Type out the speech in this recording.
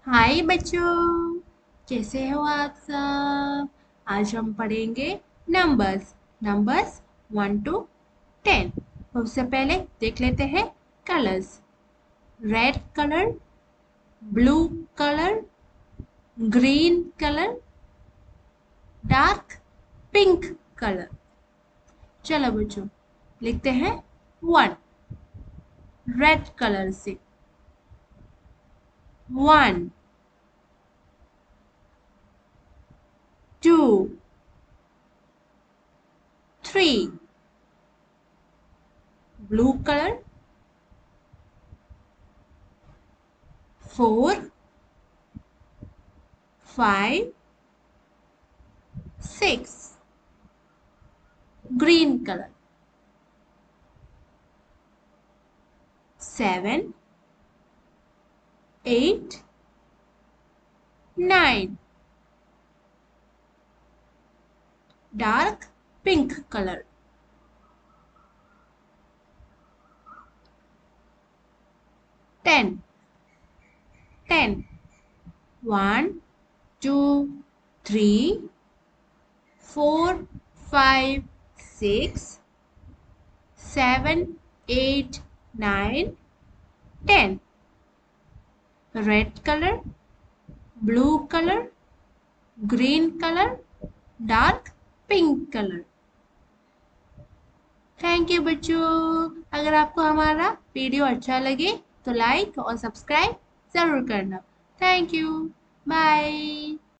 हाय बच्चों, कैसे हो आप सब। आज हम पढ़ेंगे नंबर्स नंबर्स 1 to 10। उससे पहले देख लेते हैं colours. Red colour, blue colour, green colour, dark pink colour. चलो बच्चों, लिखते हैं 1 रेड कलर से। 1 2 3 blue color, 4 5 6 green color, 7 8 9 dark pink color, 10 10 1 2 3 4 5 6 7 8 9 10 red color, blue color, green color, dark pink colour. Thank you बच्चों। अगर आपको हमारा वीडियो अच्छा लगे तो लाइक और सब्सक्राइब जरूर करना। Thank you. बाय।